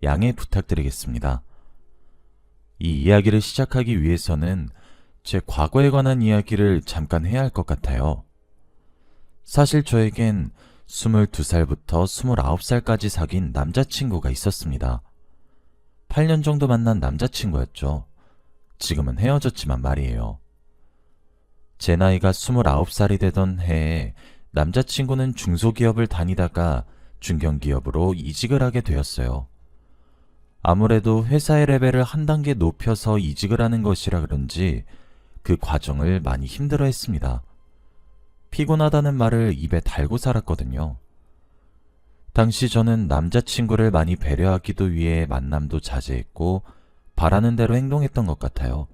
양해 부탁드리겠습니다. 이 이야기를 시작하기 위해서는 제 과거에 관한 이야기를 잠깐 해야 할 것 같아요. 사실 저에겐 22살부터 29살까지 사귄 남자친구가 있었습니다. 8년 정도 만난 남자친구였죠. 지금은 헤어졌지만 말이에요. 제 나이가 29살이 되던 해에 남자친구는 중소기업을 다니다가 중견기업으로 이직을 하게 되었어요. 아무래도 회사의 레벨을 한 단계 높여서 이직을 하는 것이라 그런지 그 과정을 많이 힘들어 했습니다. 피곤하다는 말을 입에 달고 살았거든요. 당시 저는 남자친구를 많이 배려하기도 위해 만남도 자제했고 바라는 대로 행동했던 것 같아요.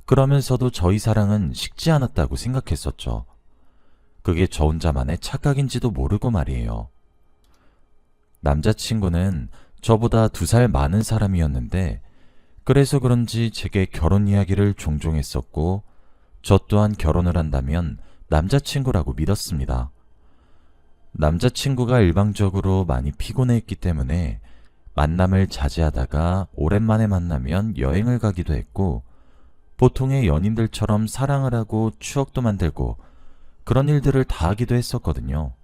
그러면서도 저희 사랑은 식지 않았다고 생각했었죠. 그게 저 혼자만의 착각인지도 모르고 말이에요. 남자친구는 저보다 2살 많은 사람이었는데 그래서 그런지 제게 결혼 이야기를 종종 했었고 저 또한 결혼을 한다면 남자친구라고 믿었습니다. 남자친구가 일방적으로 많이 피곤해했기 때문에 만남을 자제하다가 오랜만에 만나면 여행을 가기도 했고 보통의 연인들처럼 사랑을 하고 추억도 만들고 그런 일들을 다 하기도 했었거든요.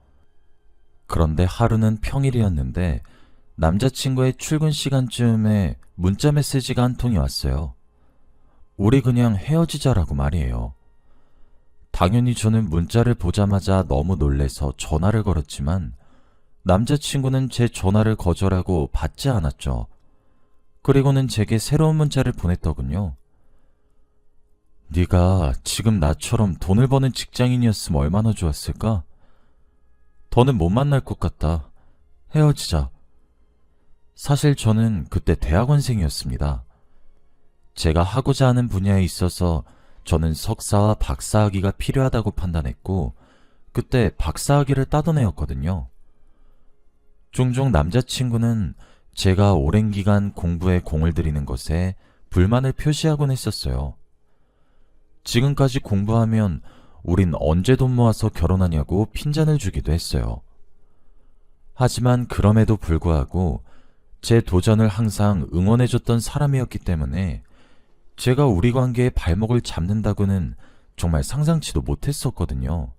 그런데 하루는 평일이었는데 남자친구의 출근 시간쯤에 문자 메시지가 한 통이 왔어요. 우리 그냥 헤어지자라고 말이에요. 당연히 저는 문자를 보자마자 너무 놀래서 전화를 걸었지만 남자친구는 제 전화를 거절하고 받지 않았죠. 그리고는 제게 새로운 문자를 보냈더군요. 네가 지금 나처럼 돈을 버는 직장인이었으면 얼마나 좋았을까? 더는 못 만날 것 같다. 헤어지자. 사실 저는 그때 대학원생이었습니다. 제가 하고자 하는 분야에 있어서 저는 석사와 박사학위가 필요하다고 판단했고 그때 박사학위를 따던 애였거든요. 종종 남자친구는 제가 오랜 기간 공부에 공을 들이는 것에 불만을 표시하곤 했었어요. 지금까지 공부하면 우린 언제 돈 모아서 결혼하냐고 핀잔을 주기도 했어요. 하지만 그럼에도 불구하고 제 도전을 항상 응원해줬던 사람이었기 때문에 제가 우리 관계에 발목을 잡는다고는 정말 상상치도 못했었거든요.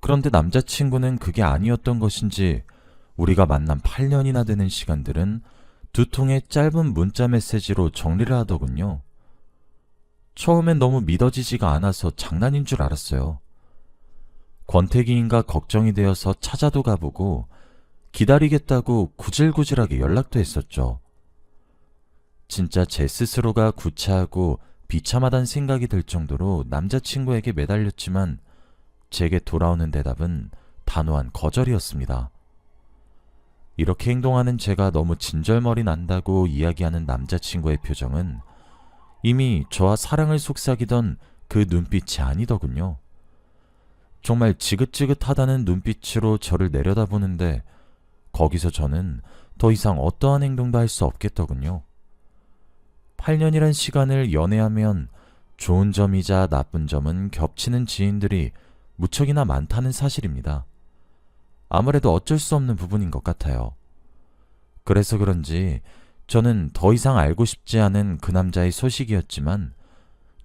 그런데 남자친구는 그게 아니었던 것인지 우리가 만난 8년이나 되는 시간들은 2통의 짧은 문자 메시지로 정리를 하더군요. 처음엔 너무 믿어지지가 않아서 장난인 줄 알았어요. 권태기인가 걱정이 되어서 찾아도 가보고 기다리겠다고 구질구질하게 연락도 했었죠. 진짜 제 스스로가 구차하고 비참하단 생각이 들 정도로 남자친구에게 매달렸지만 제게 돌아오는 대답은 단호한 거절이었습니다. 이렇게 행동하는 제가 너무 진절머리 난다고 이야기하는 남자친구의 표정은 이미 저와 사랑을 속삭이던 그 눈빛이 아니더군요. 정말 지긋지긋하다는 눈빛으로 저를 내려다보는데 거기서 저는 더 이상 어떠한 행동도 할 수 없겠더군요. 8년이란 시간을 연애하면 좋은 점이자 나쁜 점은 겹치는 지인들이 무척이나 많다는 사실입니다. 아무래도 어쩔 수 없는 부분인 것 같아요. 그래서 그런지 저는 더 이상 알고 싶지 않은 그 남자의 소식이었지만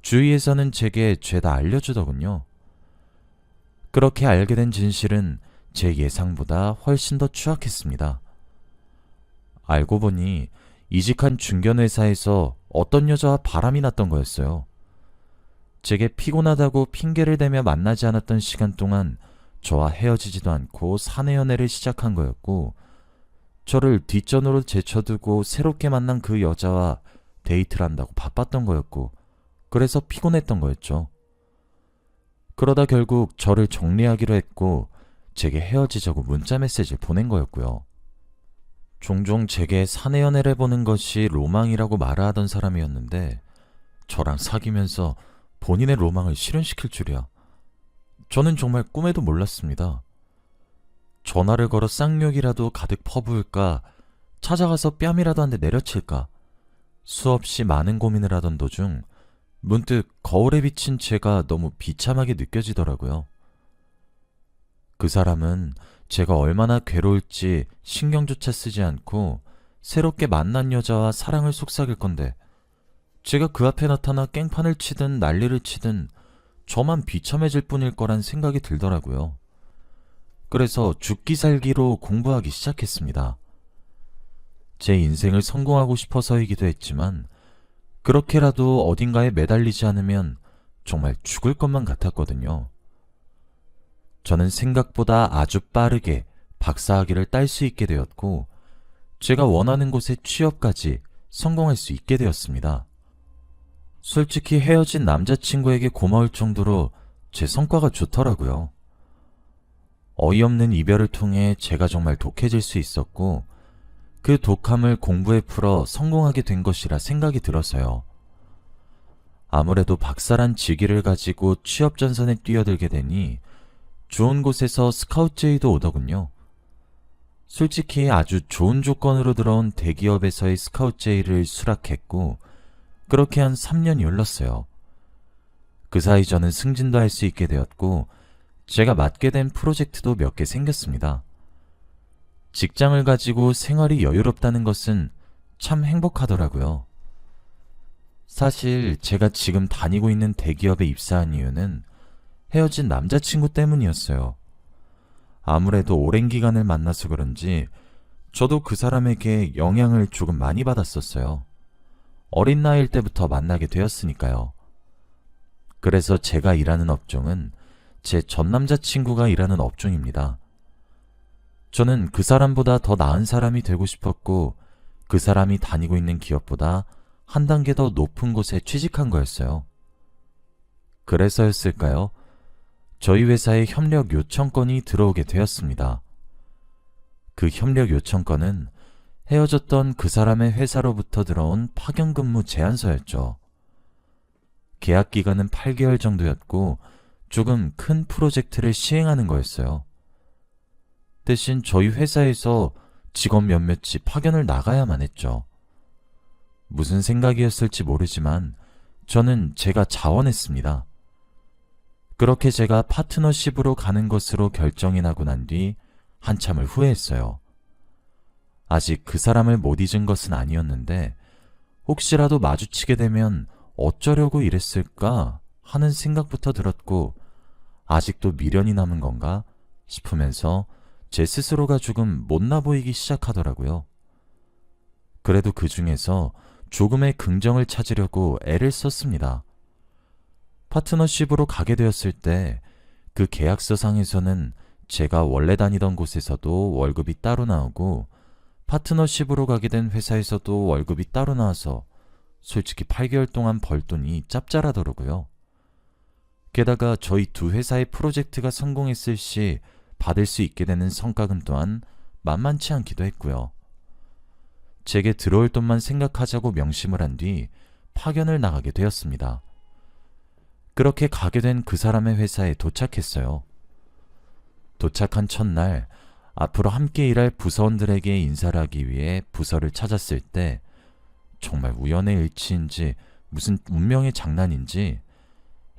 주위에서는 제게 죄다 알려주더군요. 그렇게 알게 된 진실은 제 예상보다 훨씬 더 추악했습니다. 알고 보니 이직한 중견회사에서 어떤 여자와 바람이 났던 거였어요. 제게 피곤하다고 핑계를 대며 만나지 않았던 시간 동안 저와 헤어지지도 않고 사내 연애를 시작한 거였고 저를 뒷전으로 제쳐두고 새롭게 만난 그 여자와 데이트를 한다고 바빴던 거였고 그래서 피곤했던 거였죠. 그러다 결국 저를 정리하기로 했고 제게 헤어지자고 문자 메시지를 보낸 거였고요. 종종 제게 사내 연애를 해보는 것이 로망이라고 말하던 사람이었는데 저랑 사귀면서 본인의 로망을 실현시킬 줄이야. 저는 정말 꿈에도 몰랐습니다. 전화를 걸어 쌍욕이라도 가득 퍼부을까, 찾아가서 뺨이라도 한 대 내려칠까, 수없이 많은 고민을 하던 도중 문득 거울에 비친 제가 너무 비참하게 느껴지더라고요. 그 사람은 제가 얼마나 괴로울지 신경조차 쓰지 않고 새롭게 만난 여자와 사랑을 속삭일 건데 제가 그 앞에 나타나 깽판을 치든 난리를 치든 저만 비참해질 뿐일 거란 생각이 들더라고요. 그래서 죽기 살기로 공부하기 시작했습니다. 제 인생을 성공하고 싶어서이기도 했지만 그렇게라도 어딘가에 매달리지 않으면 정말 죽을 것만 같았거든요. 저는 생각보다 아주 빠르게 박사학위를 딸 수 있게 되었고 제가 원하는 곳에 취업까지 성공할 수 있게 되었습니다. 솔직히 헤어진 남자친구에게 고마울 정도로 제 성과가 좋더라고요. 어이없는 이별을 통해 제가 정말 독해질 수 있었고 그 독함을 공부에 풀어 성공하게 된 것이라 생각이 들어서요. 아무래도 박사란 직위를 가지고 취업 전선에 뛰어들게 되니 좋은 곳에서 스카우트 제의도 오더군요. 솔직히 아주 좋은 조건으로 들어온 대기업에서의 스카우트 제의를 수락했고 그렇게 한 3년이 흘렀어요. 그 사이 저는 승진도 할 수 있게 되었고 제가 맡게 된 프로젝트도 몇 개 생겼습니다. 직장을 가지고 생활이 여유롭다는 것은 참 행복하더라고요. 사실 제가 지금 다니고 있는 대기업에 입사한 이유는 헤어진 남자친구 때문이었어요. 아무래도 오랜 기간을 만나서 그런지 저도 그 사람에게 영향을 조금 많이 받았었어요. 어린 나이일 때부터 만나게 되었으니까요. 그래서 제가 일하는 업종은 제 전 남자친구가 일하는 업종입니다. 저는 그 사람보다 더 나은 사람이 되고 싶었고 그 사람이 다니고 있는 기업보다 한 단계 더 높은 곳에 취직한 거였어요. 그래서였을까요? 저희 회사에 협력 요청건이 들어오게 되었습니다. 그 협력 요청건은 헤어졌던 그 사람의 회사로부터 들어온 파견 근무 제안서였죠. 계약 기간은 8개월 정도였고 조금 큰 프로젝트를 시행하는 거였어요. 대신 저희 회사에서 직원 몇몇이 파견을 나가야만 했죠. 무슨 생각이었을지 모르지만 저는 제가 자원했습니다. 그렇게 제가 파트너십으로 가는 것으로 결정이 나고 난 뒤 한참을 후회했어요. 아직 그 사람을 못 잊은 것은 아니었는데 혹시라도 마주치게 되면 어쩌려고 이랬을까 하는 생각부터 들었고 아직도 미련이 남은 건가 싶으면서 제 스스로가 조금 못나 보이기 시작하더라고요. 그래도 그 중에서 조금의 긍정을 찾으려고 애를 썼습니다. 파트너십으로 가게 되었을 때 그 계약서상에서는 제가 원래 다니던 곳에서도 월급이 따로 나오고 파트너십으로 가게 된 회사에서도 월급이 따로 나와서 솔직히 8개월 동안 벌 돈이 짭짤하더라고요. 게다가 저희 두 회사의 프로젝트가 성공했을 시 받을 수 있게 되는 성과금 또한 만만치 않기도 했고요. 제게 들어올 돈만 생각하자고 명심을 한 뒤 파견을 나가게 되었습니다. 그렇게 가게 된 그 사람의 회사에 도착했어요. 도착한 첫날 앞으로 함께 일할 부서원들에게 인사를 하기 위해 부서를 찾았을 때 정말 우연의 일치인지 무슨 운명의 장난인지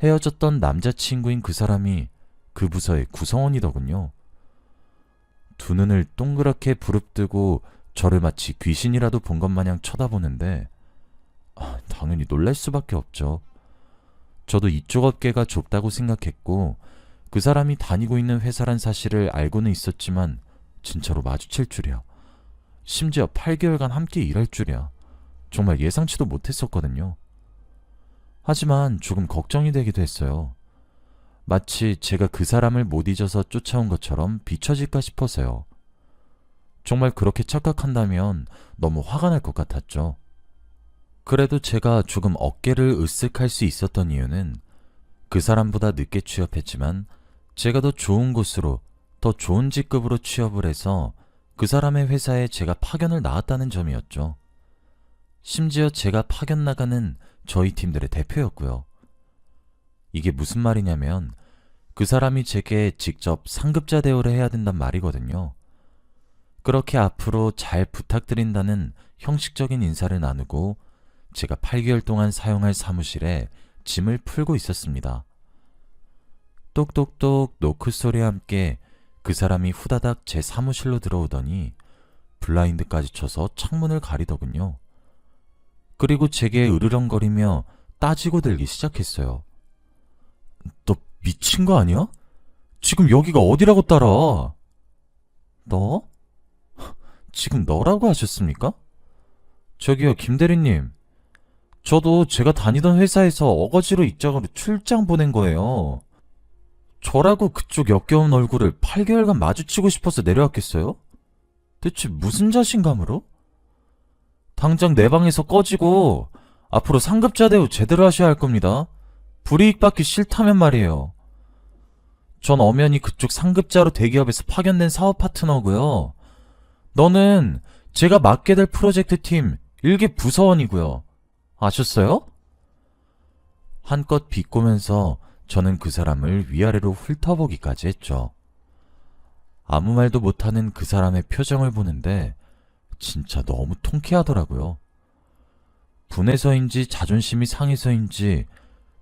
헤어졌던 남자친구인 그 사람이 그 부서의 구성원이더군요. 두 눈을 동그랗게 부릅뜨고 저를 마치 귀신이라도 본 것 마냥 쳐다보는데 당연히 놀랄 수밖에 없죠. 저도 이쪽 업계가 좁다고 생각했고 그 사람이 다니고 있는 회사란 사실을 알고는 있었지만 진짜로 마주칠 줄이야. 심지어 8개월간 함께 일할 줄이야. 정말 예상치도 못했었거든요. 하지만 조금 걱정이 되기도 했어요. 마치 제가 그 사람을 못 잊어서 쫓아온 것처럼 비춰질까 싶어서요. 정말 그렇게 착각한다면 너무 화가 날 것 같았죠. 그래도 제가 조금 어깨를 으쓱할 수 있었던 이유는 그 사람보다 늦게 취업했지만 제가 더 좋은 곳으로, 더 좋은 직급으로 취업을 해서 그 사람의 회사에 제가 파견을 나왔다는 점이었죠. 심지어 제가 파견 나가는 저희 팀들의 대표였고요. 이게 무슨 말이냐면 그 사람이 제게 직접 상급자 대우를 해야 된단 말이거든요. 그렇게 앞으로 잘 부탁드린다는 형식적인 인사를 나누고 제가 8개월 동안 사용할 사무실에 짐을 풀고 있었습니다. 똑똑똑 노크 소리와 함께 그 사람이 후다닥 제 사무실로 들어오더니 블라인드까지 쳐서 창문을 가리더군요. 그리고 제게 으르렁거리며 따지고 들기 시작했어요. 너 미친 거 아니야? 지금 여기가 어디라고 따라? 너? 지금 너라고 하셨습니까? 저기요, 김 대리님. 저도 제가 다니던 회사에서 어거지로 입장으로 출장 보낸 거예요. 저라고 그쪽 역겨운 얼굴을 8개월간 마주치고 싶어서 내려왔겠어요? 대체 무슨 자신감으로? 당장 내 방에서 꺼지고 앞으로 상급자 대우 제대로 하셔야 할 겁니다. 불이익 받기 싫다면 말이에요. 전 엄연히 그쪽 상급자로 대기업에서 파견된 사업 파트너고요. 너는 제가 맡게 될 프로젝트 팀 일개 부서원이고요. 아셨어요? 한껏 비꼬면서 저는 그 사람을 위아래로 훑어보기까지 했죠. 아무 말도 못하는 그 사람의 표정을 보는데 진짜 너무 통쾌하더라고요. 분해서인지 자존심이 상해서인지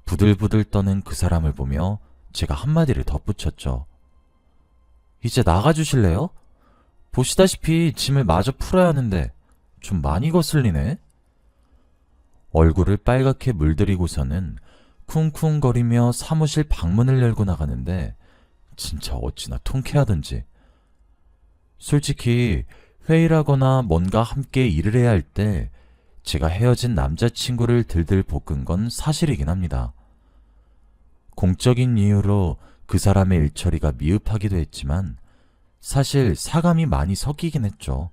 부들부들 떠는 그 사람을 보며 제가 한마디를 덧붙였죠. 이제 나가주실래요? 보시다시피 짐을 마저 풀어야 하는데 좀 많이 거슬리네. 얼굴을 빨갛게 물들이고서는 쿵쿵거리며 사무실 방문을 열고 나가는데 진짜 어찌나 통쾌하던지. 솔직히 회의라거나 뭔가 함께 일을 해야 할 때 제가 헤어진 남자친구를 들들 볶은 건 사실이긴 합니다. 공적인 이유로 그 사람의 일처리가 미흡하기도 했지만 사실 사감이 많이 섞이긴 했죠.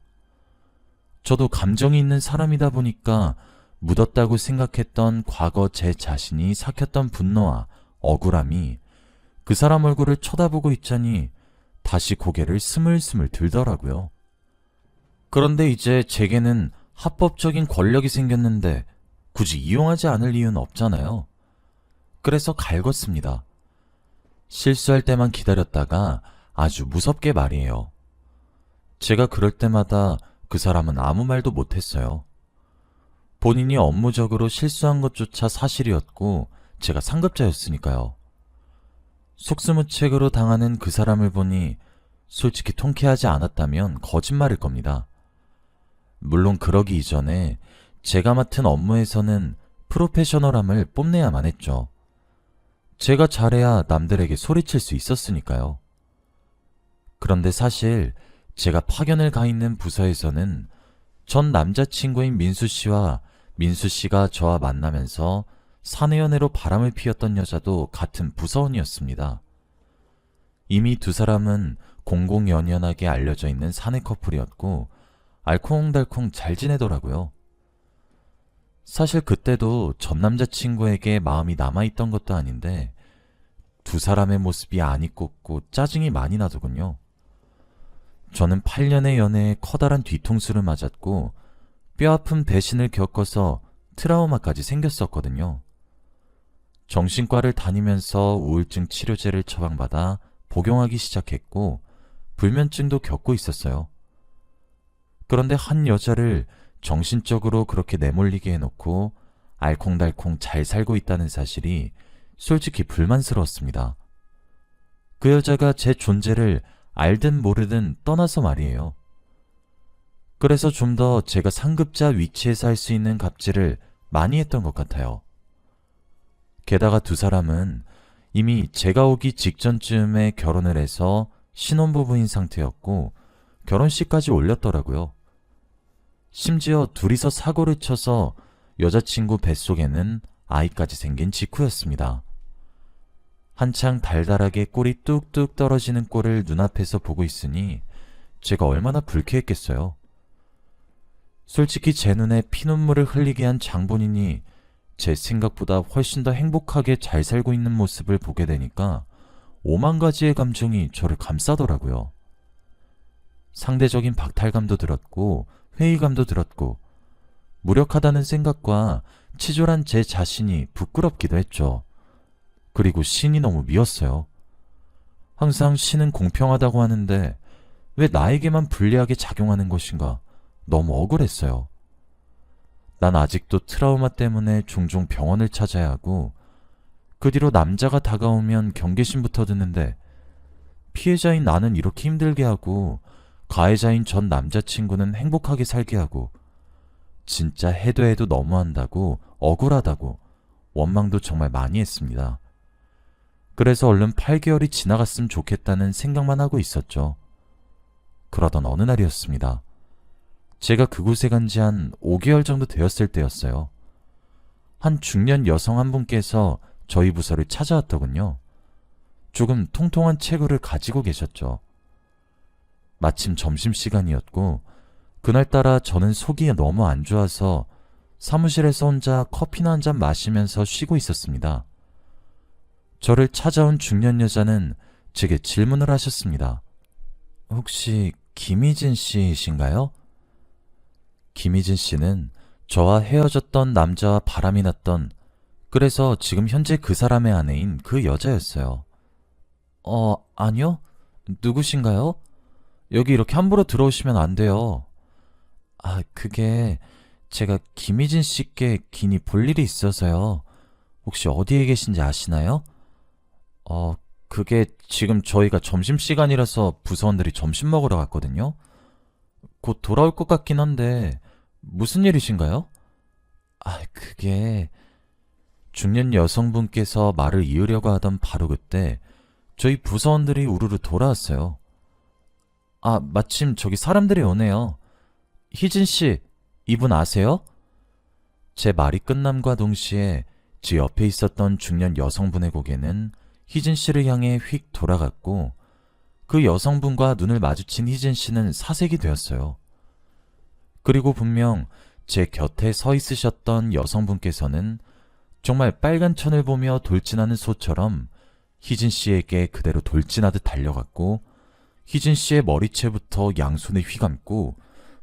저도 감정이 있는 사람이다 보니까 묻었다고 생각했던 과거 제 자신이 삭혔던 분노와 억울함이 그 사람 얼굴을 쳐다보고 있자니 다시 고개를 스물스물 들더라고요. 그런데 이제 제게는 합법적인 권력이 생겼는데 굳이 이용하지 않을 이유는 없잖아요. 그래서 갈궜습니다. 실수할 때만 기다렸다가 아주 무섭게 말이에요. 제가 그럴 때마다 그 사람은 아무 말도 못했어요. 본인이 업무적으로 실수한 것조차 사실이었고 제가 상급자였으니까요. 속수무책으로 당하는 그 사람을 보니 솔직히 통쾌하지 않았다면 거짓말일 겁니다. 물론 그러기 이전에 제가 맡은 업무에서는 프로페셔널함을 뽐내야만 했죠. 제가 잘해야 남들에게 소리칠 수 있었으니까요. 그런데 사실 제가 파견을 가 있는 부서에서는 전 남자친구인 민수 씨와 민수 씨가 저와 만나면서 사내연애로 바람을 피웠던 여자도 같은 부서원이었습니다. 이미 두 사람은 공공연연하게 알려져 있는 사내 커플이었고 알콩달콩 잘 지내더라고요. 사실 그때도 전 남자친구에게 마음이 남아있던 것도 아닌데 두 사람의 모습이 안 이뻤고 짜증이 많이 나더군요. 저는 8년의 연애에 커다란 뒤통수를 맞았고 뼈아픈 배신을 겪어서 트라우마까지 생겼었거든요. 정신과를 다니면서 우울증 치료제를 처방받아 복용하기 시작했고 불면증도 겪고 있었어요. 그런데 한 여자를 정신적으로 그렇게 내몰리게 해놓고 알콩달콩 잘 살고 있다는 사실이 솔직히 불만스러웠습니다. 그 여자가 제 존재를 알든 모르든 떠나서 말이에요. 그래서 좀 더 제가 상급자 위치에서 할 수 있는 갑질을 많이 했던 것 같아요. 게다가 두 사람은 이미 제가 오기 직전쯤에 결혼을 해서 신혼부부인 상태였고 결혼식까지 올렸더라고요. 심지어 둘이서 사고를 쳐서 여자친구 뱃속에는 아이까지 생긴 직후였습니다. 한창 달달하게 꿀이 뚝뚝 떨어지는 꼴을 눈앞에서 보고 있으니 제가 얼마나 불쾌했겠어요. 솔직히 제 눈에 피눈물을 흘리게 한 장본인이 제 생각보다 훨씬 더 행복하게 잘 살고 있는 모습을 보게 되니까 5만 가지의 감정이 저를 감싸더라고요. 상대적인 박탈감도 들었고 회의감도 들었고 무력하다는 생각과 치졸한 제 자신이 부끄럽기도 했죠. 그리고 신이 너무 미웠어요. 항상 신은 공평하다고 하는데 왜 나에게만 불리하게 작용하는 것인가 너무 억울했어요. 난 아직도 트라우마 때문에 종종 병원을 찾아야 하고 그 뒤로 남자가 다가오면 경계심부터 드는데 피해자인 나는 이렇게 힘들게 하고 가해자인 전 남자친구는 행복하게 살게 하고 진짜 해도 해도 너무한다고 억울하다고 원망도 정말 많이 했습니다. 그래서 얼른 8개월이 지나갔으면 좋겠다는 생각만 하고 있었죠. 그러던 어느 날이었습니다. 제가 그곳에 간 지 한 5개월 정도 되었을 때였어요. 한 중년 여성 한 분께서 저희 부서를 찾아왔더군요. 조금 통통한 체구를 가지고 계셨죠. 마침 점심시간이었고 그날따라 저는 속이 너무 안 좋아서 사무실에서 혼자 커피나 한 잔 마시면서 쉬고 있었습니다. 저를 찾아온 중년 여자는 제게 질문을 하셨습니다. 혹시 김희진 씨이신가요? 김희진 씨는 저와 헤어졌던 남자와 바람이 났던, 그래서 지금 현재 그 사람의 아내인 그 여자였어요. 아니요? 누구신가요? 여기 이렇게 함부로 들어오시면 안 돼요. 그게 제가 김희진 씨께 긴히 볼 일이 있어서요. 혹시 어디에 계신지 아시나요? 그게 지금 저희가 점심시간이라서 부서원들이 점심 먹으러 갔거든요. 곧 돌아올 것 같긴 한데 무슨 일이신가요? 그게 중년 여성분께서 말을 이으려고 하던 바로 그때 저희 부서원들이 우르르 돌아왔어요. 마침 저기 사람들이 오네요. 희진 씨, 이분 아세요? 제 말이 끝남과 동시에 제 옆에 있었던 중년 여성분의 고개는 희진 씨를 향해 휙 돌아갔고 그 여성분과 눈을 마주친 희진 씨는 사색이 되었어요. 그리고 분명 제 곁에 서 있으셨던 여성분께서는 정말 빨간 천을 보며 돌진하는 소처럼 희진 씨에게 그대로 돌진하듯 달려갔고 희진 씨의 머리채부터 양손에 휘감고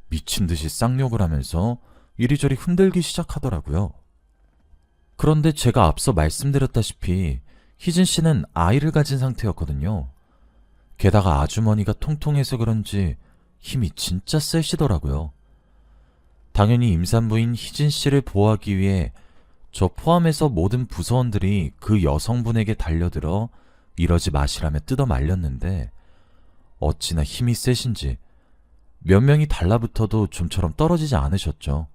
미친 듯이 쌍욕을 하면서 이리저리 흔들기 시작하더라고요. 그런데 제가 앞서 말씀드렸다시피 희진 씨는 아이를 가진 상태였거든요. 게다가 아주머니가 통통해서 그런지 힘이 진짜 세시더라고요. 당연히 임산부인 희진 씨를 보호하기 위해 저 포함해서 모든 부서원들이 그 여성분에게 달려들어 이러지 마시라며 뜯어 말렸는데 어찌나 힘이 세신지 몇 명이 달라붙어도 좀처럼 떨어지지 않으셨죠.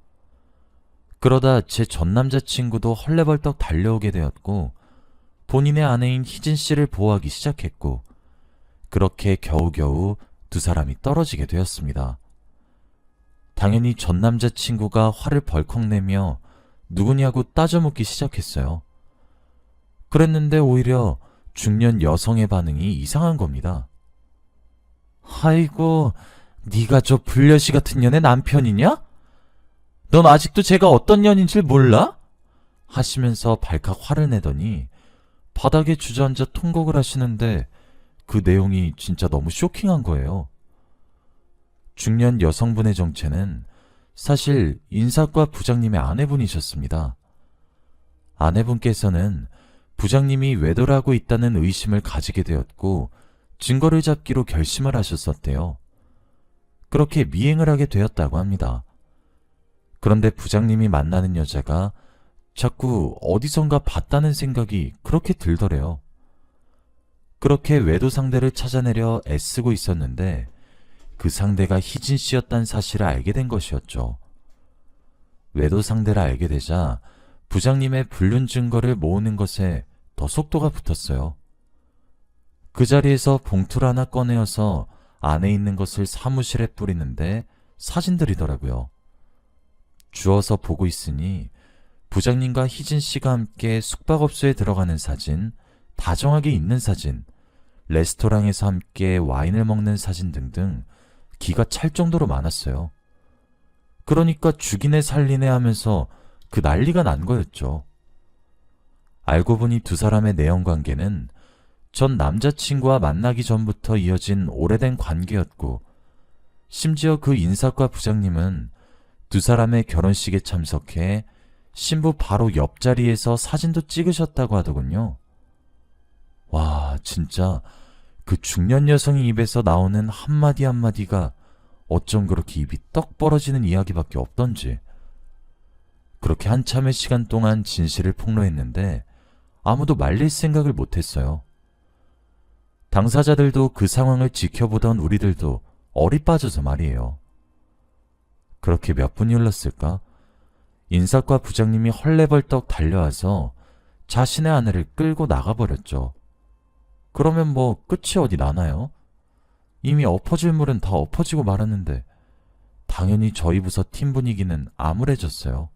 그러다 제 전 남자친구도 헐레벌떡 달려오게 되었고 본인의 아내인 희진 씨를 보호하기 시작했고 그렇게 겨우겨우 두 사람이 떨어지게 되었습니다. 당연히 전 남자친구가 화를 벌컥 내며 누구냐고 따져묻기 시작했어요. 그랬는데 오히려 중년 여성의 반응이 이상한 겁니다. 아이고, 네가 저 불려시 같은 년의 남편이냐? 넌 아직도 제가 어떤 년인지 몰라? 하시면서 발칵 화를 내더니 바닥에 주저앉아 통곡을 하시는데 그 내용이 진짜 너무 쇼킹한 거예요. 중년 여성분의 정체는 사실 인사과 부장님의 아내분이셨습니다. 아내분께서는 부장님이 외도를 하고 있다는 의심을 가지게 되었고 증거를 잡기로 결심을 하셨었대요. 그렇게 미행을 하게 되었다고 합니다. 그런데 부장님이 만나는 여자가 자꾸 어디선가 봤다는 생각이 그렇게 들더래요. 그렇게 외도 상대를 찾아내려 애쓰고 있었는데 그 상대가 희진 씨였다는 사실을 알게 된 것이었죠. 외도 상대를 알게 되자 부장님의 불륜 증거를 모으는 것에 더 속도가 붙었어요. 그 자리에서 봉투를 하나 꺼내어서 안에 있는 것을 사무실에 뿌리는데 사진들이더라고요. 주워서 보고 있으니 부장님과 희진 씨가 함께 숙박업소에 들어가는 사진, 다정하게 있는 사진, 레스토랑에서 함께 와인을 먹는 사진 등등 기가 찰 정도로 많았어요. 그러니까 죽이네 살리네 하면서 그 난리가 난 거였죠. 알고 보니 두 사람의 내연관계는 전 남자친구와 만나기 전부터 이어진 오래된 관계였고 심지어 그 인사과 부장님은 두 사람의 결혼식에 참석해 신부 바로 옆자리에서 사진도 찍으셨다고 하더군요. 와, 진짜 그 중년 여성의 입에서 나오는 한마디 한마디가 어쩜 그렇게 입이 떡 벌어지는 이야기밖에 없던지. 그렇게 한참의 시간 동안 진실을 폭로했는데 아무도 말릴 생각을 못했어요. 당사자들도 그 상황을 지켜보던 우리들도 얼이 빠져서 말이에요. 그렇게 몇 분이 흘렀을까? 인사과 부장님이 헐레벌떡 달려와서 자신의 아내를 끌고 나가버렸죠. 그러면 뭐 끝이 어디 나나요? 이미 엎어질 물은 다 엎어지고 말았는데 당연히 저희 부서 팀 분위기는 암울해졌어요.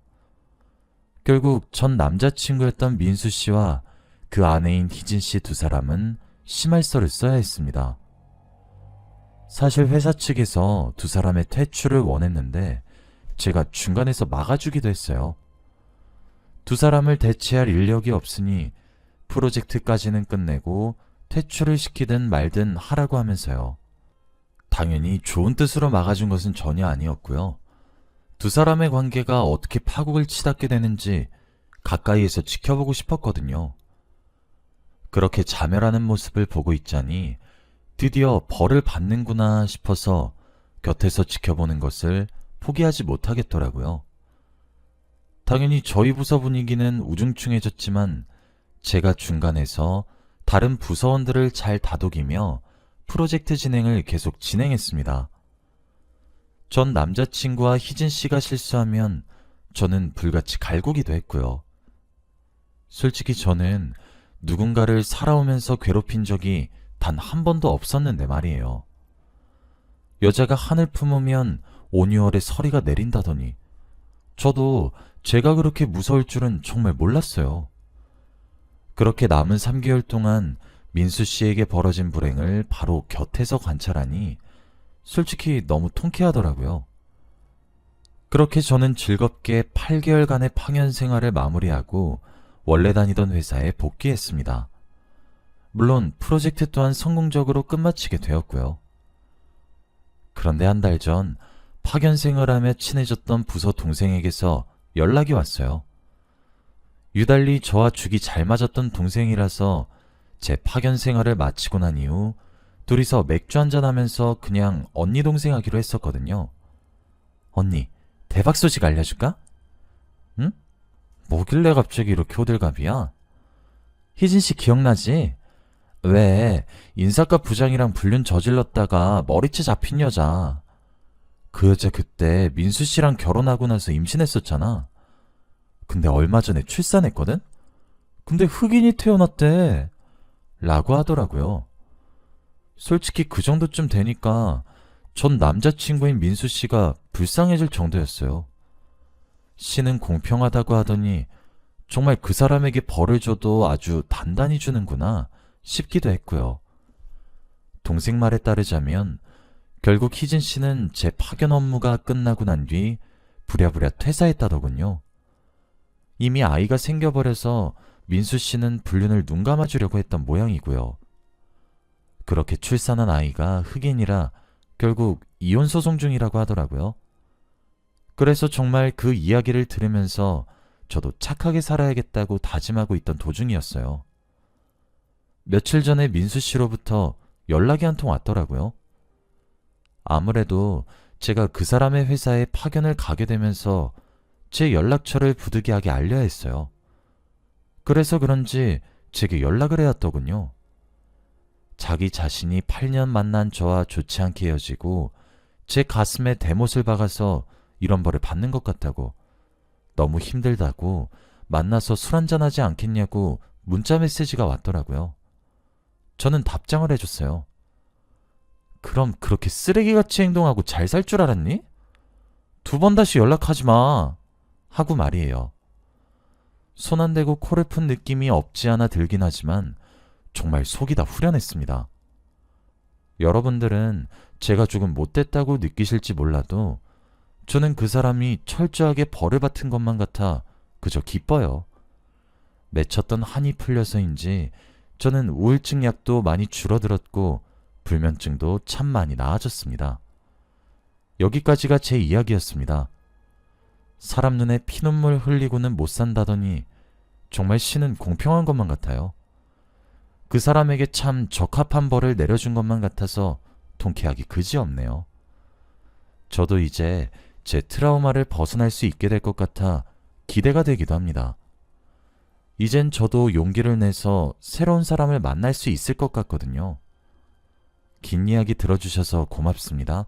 결국 전 남자친구였던 민수 씨와 그 아내인 희진 씨 두 사람은 심할서를 써야 했습니다. 사실 회사 측에서 두 사람의 퇴출을 원했는데 제가 중간에서 막아주기도 했어요. 두 사람을 대체할 인력이 없으니 프로젝트까지는 끝내고 퇴출을 시키든 말든 하라고 하면서요. 당연히 좋은 뜻으로 막아준 것은 전혀 아니었고요. 두 사람의 관계가 어떻게 파국을 치닫게 되는지 가까이에서 지켜보고 싶었거든요. 그렇게 자멸하는 모습을 보고 있자니 드디어 벌을 받는구나 싶어서 곁에서 지켜보는 것을 포기하지 못하겠더라고요. 당연히 저희 부서 분위기는 우중충해졌지만 제가 중간에서 다른 부서원들을 잘 다독이며 프로젝트 진행을 계속 진행했습니다. 전 남자친구와 희진 씨가 실수하면 저는 불같이 갈구기도 했고요. 솔직히 저는 누군가를 살아오면서 괴롭힌 적이 단 한 번도 없었는데 말이에요. 여자가 한을 품으면 온유월에 서리가 내린다더니 저도 제가 그렇게 무서울 줄은 정말 몰랐어요. 그렇게 남은 3개월 동안 민수 씨에게 벌어진 불행을 바로 곁에서 관찰하니 솔직히 너무 통쾌하더라고요. 그렇게 저는 즐겁게 8개월간의 파견 생활을 마무리하고 원래 다니던 회사에 복귀했습니다. 물론 프로젝트 또한 성공적으로 끝마치게 되었고요. 그런데 한 달 전 파견 생활하며 친해졌던 부서 동생에게서 연락이 왔어요. 유달리 저와 죽이 잘 맞았던 동생이라서 제 파견 생활을 마치고 난 이후 둘이서 맥주 한잔 하면서 그냥 언니 동생 하기로 했었거든요. 언니, 대박 소식 알려줄까? 응? 뭐길래 갑자기 이렇게 호들갑이야? 희진 씨 기억나지? 왜 인사과 부장이랑 불륜 저질렀다가 머리채 잡힌 여자. 그 여자 그때 민수 씨랑 결혼하고 나서 임신했었잖아. 근데 얼마 전에 출산했거든? 근데 흑인이 태어났대. 라고 하더라고요. 솔직히 그 정도쯤 되니까 전 남자친구인 민수 씨가 불쌍해질 정도였어요. 씨는 공평하다고 하더니 정말 그 사람에게 벌을 줘도 아주 단단히 주는구나 싶기도 했고요. 동생 말에 따르자면 결국 희진 씨는 제 파견 업무가 끝나고 난 뒤 부랴부랴 퇴사했다더군요. 이미 아이가 생겨버려서 민수 씨는 불륜을 눈 감아주려고 했던 모양이고요. 그렇게 출산한 아이가 흑인이라 결국 이혼 소송 중이라고 하더라고요. 그래서 정말 그 이야기를 들으면서 저도 착하게 살아야겠다고 다짐하고 있던 도중이었어요. 며칠 전에 민수 씨로부터 연락이 한 통 왔더라고요. 아무래도 제가 그 사람의 회사에 파견을 가게 되면서 제 연락처를 부득이하게 알려야 했어요. 그래서 그런지 제게 연락을 해왔더군요. 자기 자신이 8년 만난 저와 좋지 않게 헤어지고 제 가슴에 대못을 박아서 이런 벌을 받는 것 같다고, 너무 힘들다고 만나서 술 한잔하지 않겠냐고 문자 메시지가 왔더라고요. 저는 답장을 해줬어요. 그럼 그렇게 쓰레기같이 행동하고 잘 살 줄 알았니? 2번 다시 연락하지 마. 하고 말이에요. 손 안 대고 코를 푼 느낌이 없지 않아 들긴 하지만 정말 속이 다 후련했습니다. 여러분들은 제가 조금 못됐다고 느끼실지 몰라도 저는 그 사람이 철저하게 벌을 받은 것만 같아 그저 기뻐요. 맺혔던 한이 풀려서인지 저는 우울증 약도 많이 줄어들었고 불면증도 참 많이 나아졌습니다. 여기까지가 제 이야기였습니다. 사람 눈에 피눈물 흘리고는 못 산다더니 정말 씨는 공평한 것만 같아요. 그 사람에게 참 적합한 벌을 내려준 것만 같아서 통쾌하기 그지없네요. 저도 이제 제 트라우마를 벗어날 수 있게 될 것 같아 기대가 되기도 합니다. 이젠 저도 용기를 내서 새로운 사람을 만날 수 있을 것 같거든요. 긴 이야기 들어주셔서 고맙습니다.